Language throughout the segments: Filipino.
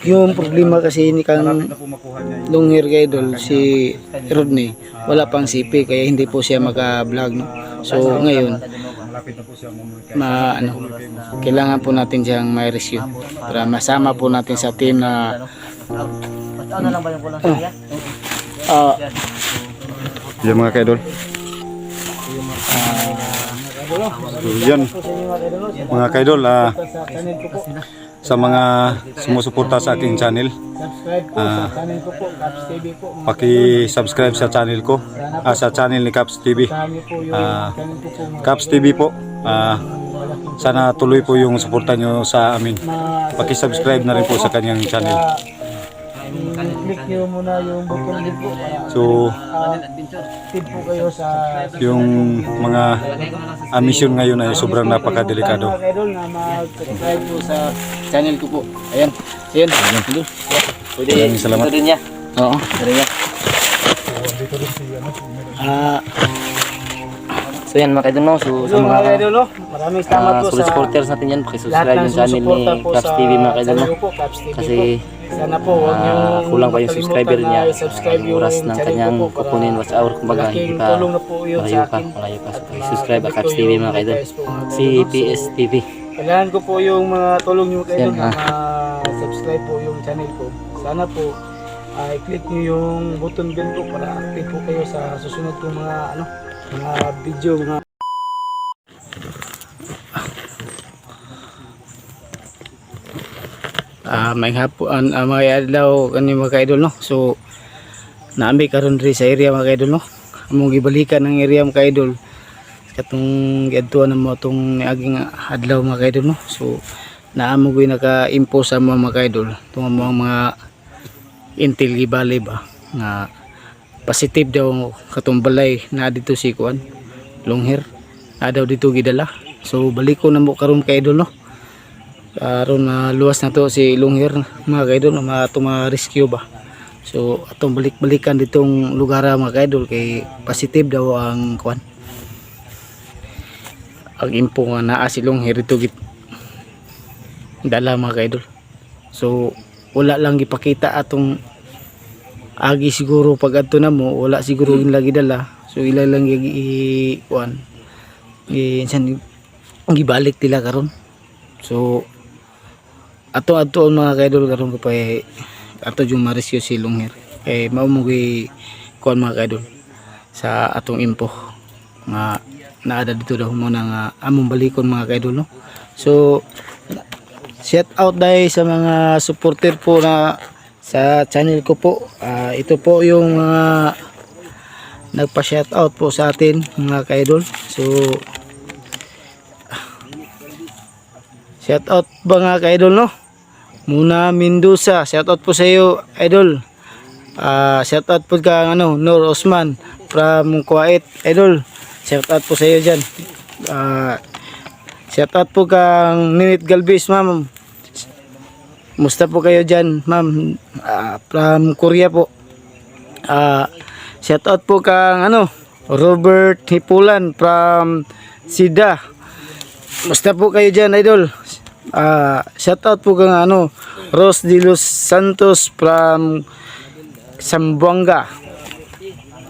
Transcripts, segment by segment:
Yung problema kasi ni kang long hair ka idol, si Rodney, wala pang CP kaya hindi po siya maka-vlog, no? So ngayon, kailangan po natin siyang may rescue para masama po natin sa team na Ano lang ba yung kulang siya? Yan mga kaidol. So, yan mga kaidol, sa mga sumusuporta sa aking channel, paki-subscribe sa channel ko, sa channel ni Caps TV. Caps TV po, sana tuloy po yung suporta nyo sa amin. Paki-subscribe na rin po sa kanyang channel. Click nyo muna yung button din po para So tip po kayo sa yung mga mission ngayon ay sobrang napakadelikado. mga idol na mag-subscribe po sa channel ko po. Ayan. Ayan. Idol. Pwede. Maraming salamat. Ito din niya. Oo. Ito niya. So yan mga kaidol, no? So sa mga mga idol, no? Maraming salamat po sa supporters natin yan, lahat pakisubscribe ng yung channel ni sumusuporta po Caps sa TV mga kaidol, no? channel ko po, Caps TV Kasi po. Sana po huwag niyo kulang pa yung subscriber niya. subscribe yung Oras ng channel kanyang ko po para kukunin watch hour, kumbaga hindi malaking pa tulong na po yun sa akin. malayo pa. So At, subscribe at ito Caps yung TV mga kaidol. advice po, mga kaidol. CPS TV. Kailangan ko po yung mga tulong nyo kayo Yan, na subscribe po yung channel ko. Sana po i-click nyo yung button bell po para active po kayo sa susunod po mga mga video, mga may hapon mga adlaw kanyo mga idol, no. So naambi karon ri sa area mga idol, no. Among gibalikan ng area mga idol katong giadtuan na mo itong niaging adlaw mga idol, no. So naamo ko'y naka-impose sa mga idol itong mga intel gibali ba nga positive daw katong balay na dito si kuan long hair na daw dito gidala. So balik ko na mo karon ka idol, no. Karon na luwas na to si long hair mga idol, na rescue ba. So atong balik-balikan ditong lugar mga idol kay positive daw ang kuan, ang info nga naa si long hair dito dala mga idol. So wala lang gipakita atong agi siguro pag adto na mo, wala siguro yung lagi dala. So ila lang kuan gibalik tila karon. So ato mga kaidol karon ko pa ato yung ma-rescue si long hair kay mao mo kuan mga kaidol sa atong info nga naada dito daw mo nga among balikon mga kaidol, no. So shout out dahil sa mga supporter po na sa channel ko po. Ito po yung mga nagpa-shout out po sa atin mga kaidol. So shout out ba mga kaidol, no. Muna Mendoza, shout out po sa iyo idol. Shout out po kang Nur Osman from Kuwait idol. Shout out po sa iyo diyan. Shout out po kang Ninit Galvis ma'am. Musta po kayo diyan ma'am, from Korea po. Shout out po kang Robert Hipulan from Sida. Musta po kayo diyan idol. Shout out po kang Ros de los Santos from Zamboanga.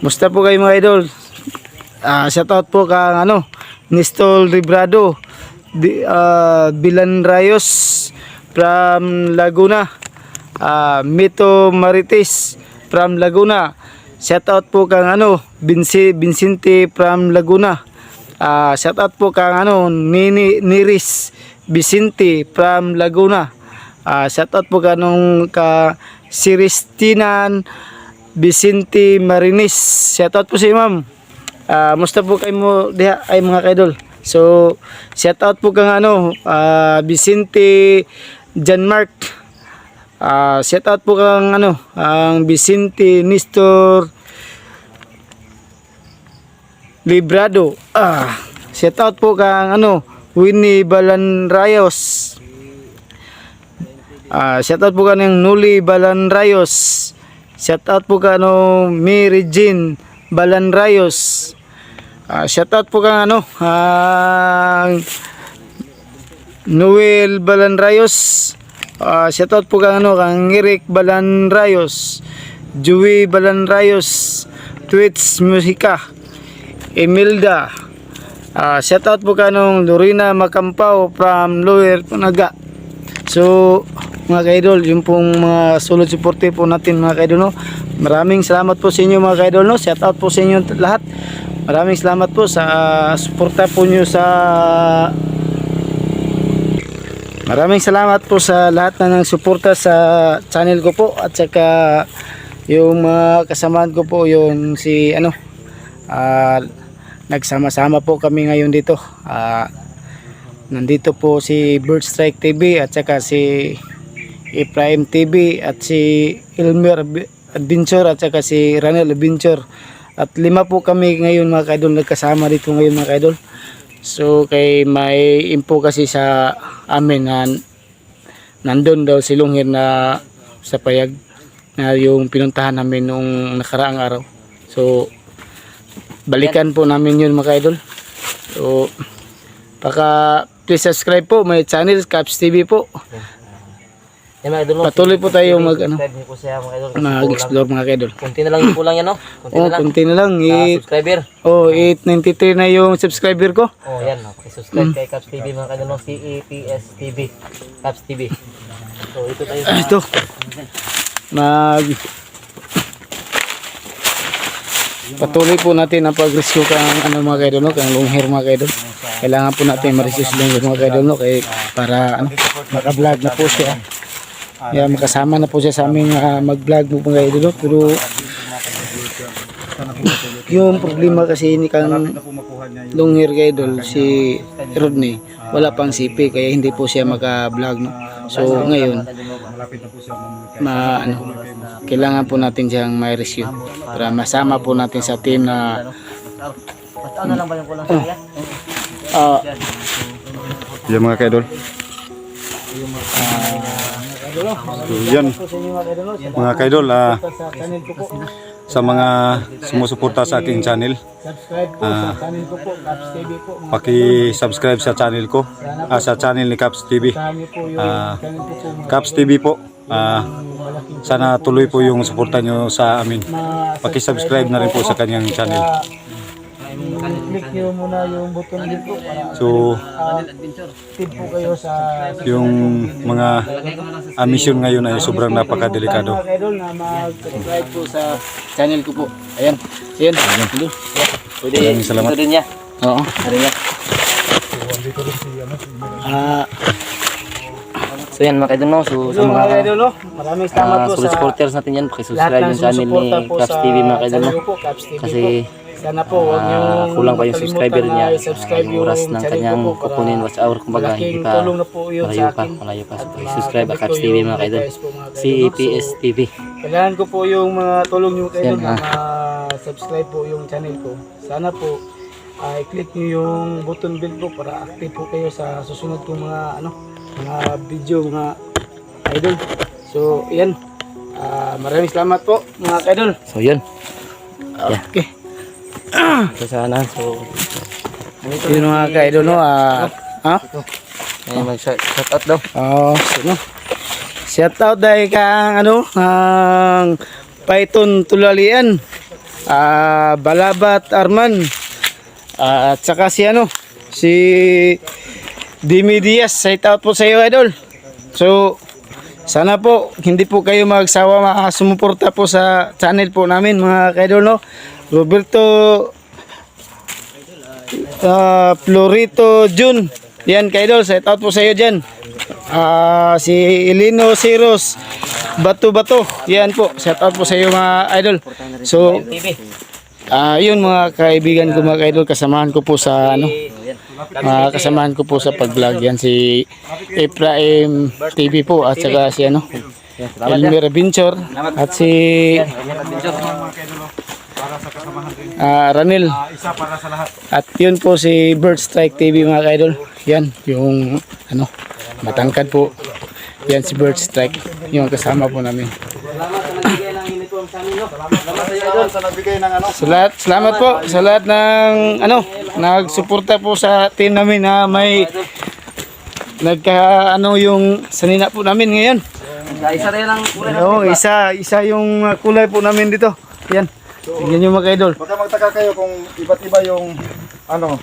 Musta po kayo mga idol. Shout out po kang Nistol Librado Bilan Rayos from Laguna. Mito Marites from Laguna. Shout out po kang Vincente from Laguna. Shout out po kang Niris Vicente from Laguna. Shout out po kanong ka Siristinan Vicente Marinis. Shout out po sa ma'am. Musta po kayo mo diha ay mga kaidol. So shout out po kang Vicente Janmark. Shout out po kang ang Vicente Nestor Librado. Shout out po kang Winnie Balanrayos. Shout out po kanang Nuli Balanrayos. Shout out po kang Mary Jean Balanrayos. Shout out po kang Noel Balanrayos. Shoutout po kang kang Eric Balanrayos, Joey Balanrayos, Twitch Musika, Emilda. Shoutout po kanong Lorena Makampaw from Lower Punaga. So mga kaidol, yung pong mga solid supporter po natin mga kaidol, no? Maraming salamat po sa inyo mga kaidol, no? Shoutout po sa inyo lahat. Maraming salamat po sa suporta po nyo sa Maraming salamat po sa lahat na nang suporta sa channel ko po, at saka yung mga kasamahan ko po, yung si nagsama-sama po kami ngayon dito. Nandito po si Bird Strike TV, at saka si Ephraim TV, at si Elmer Adventure, at saka si Ranel Adventure. At 5 po kami ngayon mga kaidol, nagkasama dito ngayon mga kaidol. So kay may info kasi sa amin na nandun daw si Lunghir na sa payag na yung pinuntahan namin nung nakaraang araw. So balikan po namin yun mga kaidol. So please subscribe po my channel, Caps TV po. Patuloy po tayo mag-explore mga kaidol. Kunti na lang yung kulang yan, no? Kunti na lang. Subscriber. 893 na yung subscriber ko. Yan, subscribe kay Caps TV mga kaidol, no? CEPS TV. Caps TV. So ito tayo sa... Ito. Patuloy po natin ang pag-rescue kang mga kaidol, no? Kang Lunghir mga kaidol. Kailangan po natin ma-rescue si Lunghir mga kaidol, no? Para maka-vlog na po siya. Makasama na po siya sa aming mag-vlog mo mga kaidol, no? Pero yung problema kasi ni kang Lunghir kaidol, si Rodney, wala pang CP kaya hindi po siya maka-vlog, no? So ngayon kailangan po natin siyang may rescue para masama po natin sa team na Yan mga kaidol. So, yan mga kaidol, sa mga sumusuporta sa aking channel, paki-subscribe sa channel ko, sa channel ni Caps TV. Caps TV po, sana tuloy po yung suporta nyo sa amin. Paki-subscribe na rin po sa kanyang channel. click nyo muna yung button dito para So tip po kayo sa yung mga mission ngayon ay sobrang napakadelikado. mga idol na mag-subscribe po sa channel ko po. Ayan. Ayan. Hello. Pwede. Maraming salamat. Ito din niya. Oo. Ito din niya. So yan mga idol, no? So sa mga idol, no? Maraming salamat po sa supporters natin yan. Pakisubscribe yung channel ni Caps TV mga idol, no? Kasi sana po wag niyo kulang pa yung subscriber niya. subscribe yung Oras ng kanyang kukunin watch hour, kumbaga hindi pa malayo pa. So subscribe at Caps TV mga idol. CEPS TV. Kailangan ko po yung mga tulong niyo kayo na subscribe po yung channel ko. Sana po i-click niyo yung button bell po para active po kayo sa susunod kong mga mga video mga idol. So yan. Maraming salamat po mga idol. So yun. Okay. So sana. So Yun mga ka-idol, no? mag-shout out daw. Shout out dahil kang ang Python Tulalian, Balabat Arman, at saka si Dimi Diaz. Shout out po sa iyo, idol. So sana po hindi po kayo magsawa sumuporta po sa channel po namin mga ka-idol, no? Roberto Florito Jun, yan ka-idol, shout out po sa iyo dyan. Si Elino Siros Bato, yan po, shout out po sa iyo mga idol. So yun mga kaibigan ko mga idol, kasamahan ko po sa kasamahan ko po sa pag-vlog, yan si Ephraim TV po, at saka si Elmer Adventure, at si Ranil, at yun po si Bird Strike TV mga idol. Yan yung matangkad po, yan si Bird Strike, yung kasama po namin. Salamat po sa lahat ng nagsuporta po sa team namin na may ano yung sanina po namin ngayon. Isa rin ang kulay ng Oo, isa yung kulay po namin dito. Yan. Tingnan nyo mga idol. Baka magtaka kayo kung iba't iba yung ano,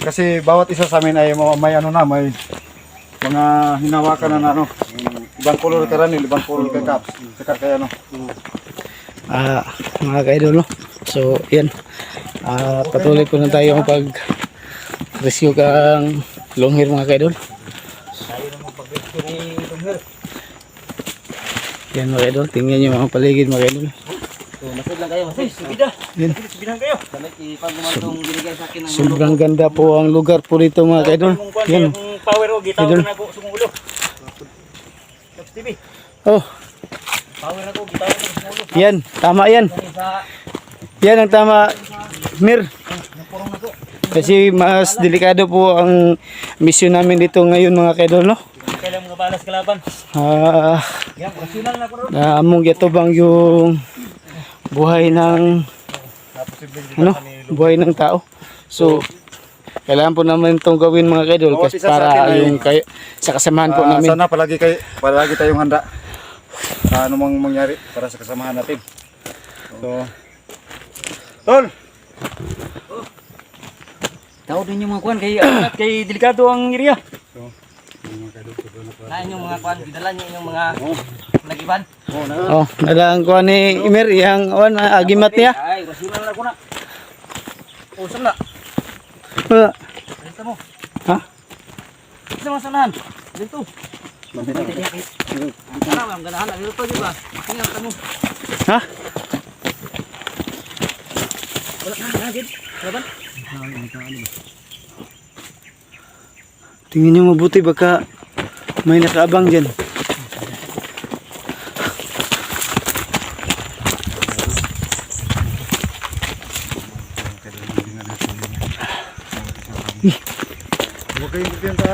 kasi bawat isa sa amin ay may ano na, may mga hinawakan na ano, ibang color ka rin, ibang color ka caps. Saka kaya ano. Mga ka-idol, no? So, yan. Patuloy po na tayo pag rescue kang long hair mga ka-idol. Yan mga ka-idol, tingnan nyo mga paligid mga ka-idol. So, masid lang kayo, masid. Subida. Yan. Subidahan kayo. Damit ipag naman itong binigay sa akin ng Sobrang ganda po ang lugar po dito mga ka-idol. Yan. Yung power o, gitaw Idol. na ako sa ulo. Caps TV. Oh, Power ako, gitaw na sa ulo. yan. Tama yan. Sa Yan ang tama, Mir. Kasi mas delikado po ang mission namin dito ngayon mga ka-idol, no? kailang mga balas kalaban. Yan, kasinan na ko ron. Among yatubang yung buhay ng buhay ng tao. So kailangan po naman itong gawin mga ka-idol Bawat kasi isa sa atin para ay- yung sa kasamahan po namin. Sana palagi tayong handa sa anumang mangyari para sa kasamahan natin. So, Tol! Tao din yung mga kuhan kay delikado ang area. Na inyong mga kuhan, gidala niyo inyong mga nagiban. Oh, nalang ko ni Imer yang agimat niya. Ay, kasinan na ko na. Usam na. Dito mo. Ha? Isa mo sanahan. Dito. Dito na, ang ganahan. Dito pa, di ba? Tingnan ka mo. Ha? Wala na, nagid. Laban. Tingnan niyo mabuti baka may nakaabang diyan. Huwag kayong kumpiyansa.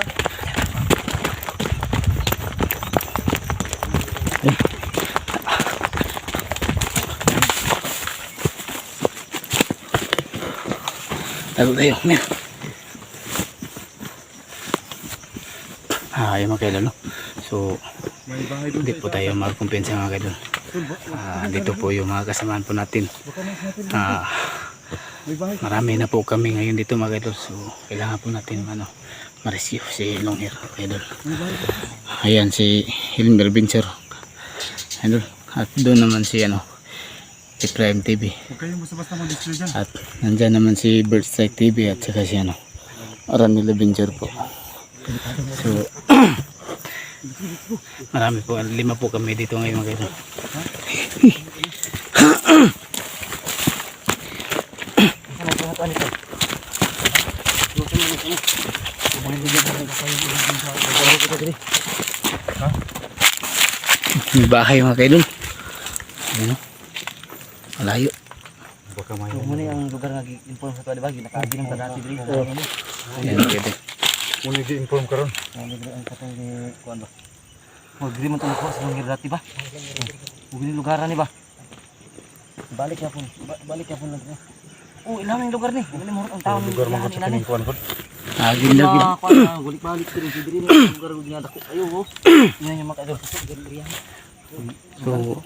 Tago tayo, Mir. Yung mga kaidol, no? So, hindi po tayo magkumpensa mga kaidol. Dito po yung mga kasamahan po natin. Marami na po kami ngayon dito mga kaidol. So, kailangan po natin ma-rescue si Longhair, kaidol. Ayan si Hilmer Bincher, kaidol. At doon naman si si Prime TV. Huwag kayong basta-basta mag-display dyan. At nandyan naman si Birdstrike TV at saka si Ranila Bincher po. So marami po, 5 po kami dito ngayon mga kaidol. May bahay mga kaidol. Ayun, malayo. Baka may Muna yung lugar nga inform sa tuwa, di ba? Ginakaagi ng kadati dito. Ayan mga kaidol. muna i-inform ka ron. Ang katong ni kuan ba? Magdiri man tong sa mga dati ba? Ugin lugaran ni ba? Balik ya pun. Balik ya pun lang. Oh, ilang yung lugar ni. Dili mo ang taon Lugar mga sa kining kuwan ko. Agin lagi. Balik-balik diri diri ni lugar niya dako. Ayo oh. Yan yung makadol sa area. So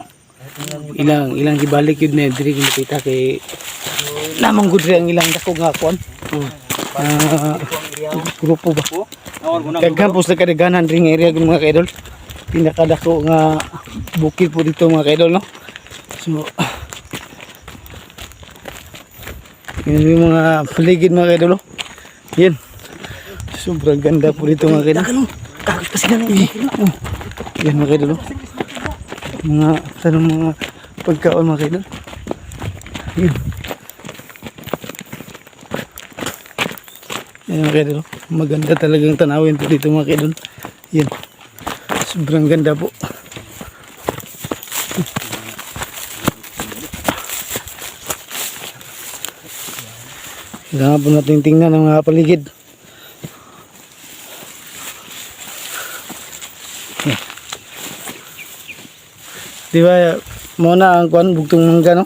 ilang gibalik yun na diri kita kay namang gud ang ilang dako nga kuan. Grupo ba? Daghan po sa kadaghanan ring area ng mga kaidol. Pinakadako nga bukid po dito mga kaidol, no? So yun yung mga paligid mga kaidol, no? Yan. Sobrang ganda po dito mga kaidol. Kakos kasi na. Yan mga kaidol, no? Mga pagkaon mga kaidol. Yan. Yan mga kaidol. Maganda talagang tanawin po dito mga kaidol. Yan. Sobrang ganda po. Kailangan po natin tingnan ang mga paligid. Yan. Di ba muna ang kuan bugtong mangga, no?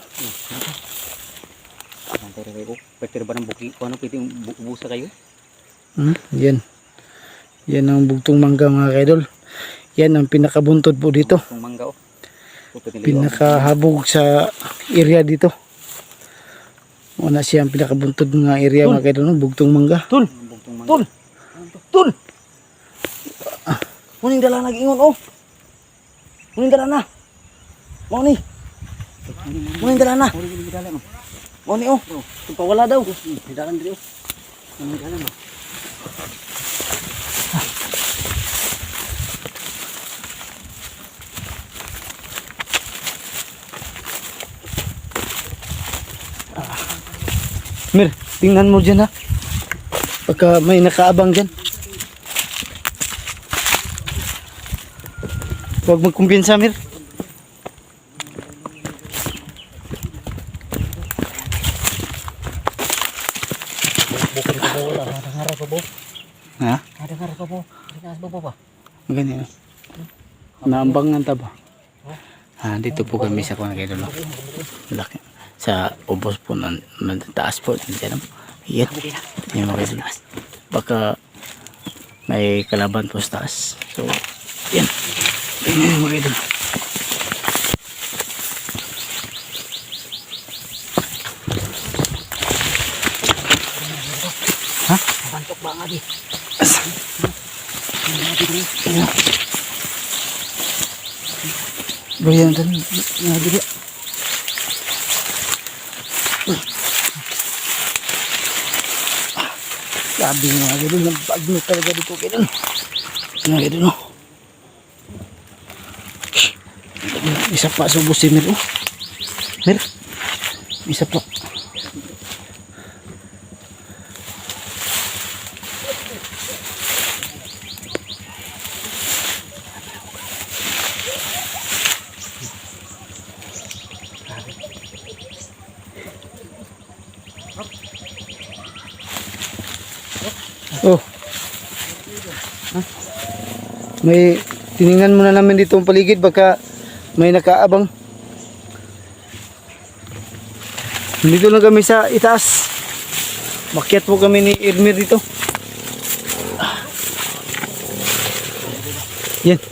Pwede ba ng buki? Kung ano pwede busa kayo? Yan. Yan ang bugtong mangga mga kaidol. Yan ang pinakabuntod po dito. Itong mangga oh. Pinakahabog sa area dito. Una siya ang pinakabuntod ng area mga kaidol, no? Bugtong mangga. Tol! Tol! Tol! Muning dala nag-ingon oh. Muning dala na. Mau ni. Muning dala na. Mau ni oh. Pawala daw. Dalan diri oh. Muning dala na. Mir, tingnan mo dyan ha. Pagka may nakaabang dyan. Huwag magkumbinsa, Mir. Ha? Ada karo ka po. Ada ba ba? Ganyan. Naambangan ta ba? Ha, dito po kami sa kuna kayo, no? Laki. Sa ubos po ng taas po. Yan. Yan mga kayo. Baka may kalaban po sa taas. So, yan. Yan mga kayo. Ha? Bantok ba nga di? Asa? Bayan tan nga dili. Sabi nga dito nagpagno talaga dito kay dun. Nga dito no. Isa pa subos si Mir. Mir. Isa pa. Oh. May tiningnan muna namin dito ang paligid baka may nakaabang. Dito lang kami sa itaas. Makyat po kami ni Irmir dito. Yan.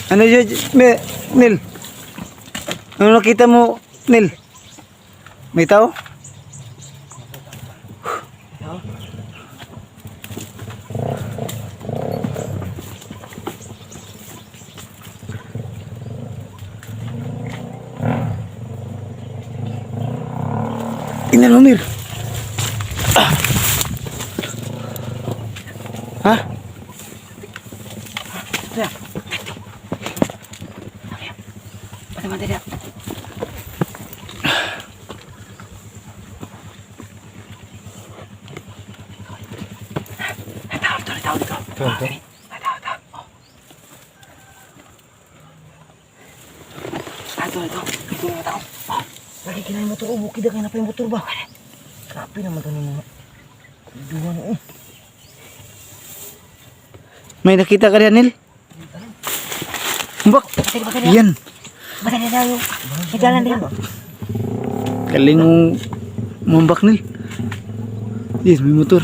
Ano yun, Nil? Ano nakita mo, Nil? May tao? Tingnan mo, Mir. Ha? Mati-mati dia. Tahu dito. Ito. Ito yung tao. Lagi kinain motor. Bukid na kayo na pa yung motor ba? Grabe naman ito ng mga duwan eh. May nakita ka rin, Nil? Bak. Yan. Batali tayo. May jalan din. Galing mong mambak, Nil. Yes, may motor.